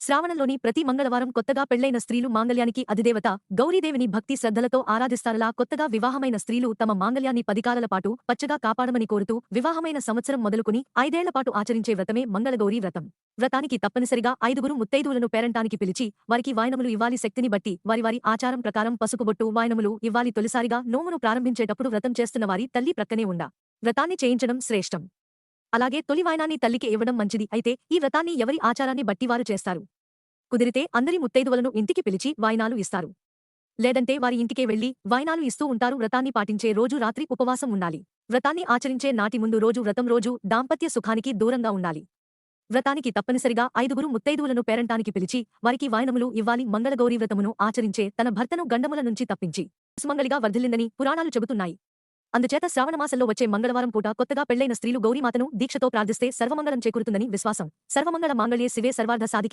శ్రావణంలోని ప్రతి మంగళవారం కొత్తగా పెళ్లైన స్త్రీలు మాంగళ్యానికి అధిదేవత గౌరీదేవిని భక్తి శ్రద్ధలతో ఆరాధిస్తారలా కొత్తగా వివాహమైన స్త్రీలు తమ మాంగళ్యాన్ని 10 కాలాల పాటు పచ్చగా కాపాడమని కోరుతూ వివాహమైన సంవత్సరం మొదలుకుని 5 ఏళ్ల పాటు ఆచరించే వ్రతమే మంగళగౌరీ వ్రతం. వ్రతానికి తప్పనిసరిగా 5గురు ముత్తైదువులను పేరంటానికి పిలిచి వారికి వాయనములు ఇవ్వాలి. శక్తిని బట్టి వారి ఆచారం ప్రకారం పసుపుబొట్టు వాయనములు ఇవ్వాలి. తొలిసారిగా నోమును ప్రారంభించేటప్పుడు వ్రతం చేస్తున్న వారి తల్లి ప్రక్కనే ఉండ వ్రతాన్ని చేయించడం శ్రేష్టం. అలాగే తొలి వాయనాన్ని తల్లికి ఇవ్వడం మంచిది. అయితే ఈ వ్రతాన్ని ఎవరి ఆచారాన్ని బట్టి వారు చేస్తారు. కుదిరితే అందరి ముత్తైదువలను ఇంటికి పిలిచి వాయినాలు ఇస్తారు. లేదంటే వారి ఇంటికే వెళ్లి వాయినాలు ఇస్తూ ఉంటారు. వ్రతాన్ని పాటించే రోజు రాత్రి ఉపవాసం ఉండాలి. వ్రతాన్ని ఆచరించే నాటి ముందు రోజు వ్రతం రోజు దాంపత్య సుఖానికి దూరంగా ఉండాలి. వ్రతానికి తప్పనిసరిగా 5గురు ముత్తైదువులను పేరంటానికి పిలిచి వారికి వాయనములు ఇవ్వాలి. మంగళగౌరీ వ్రతమును ఆచరించే తన భర్తను గండముల నుంచి తప్పించి సుమంగళిగా వర్ధిల్లిందని పురాణాలు చెబుతున్నాయి. అందుచేత శ్రావణమాసంలో వచ్చే మంగళవారం పూట కొత్తగా పెళ్లైన స్త్రీలు గౌరీమాతను దీక్షతో ప్రార్థిస్తే సర్వమంగళం చేకూరుతుందని విశ్వాసం. సర్వమంగళ మాంగళ్యే శివే సర్వార్థ సాధికే.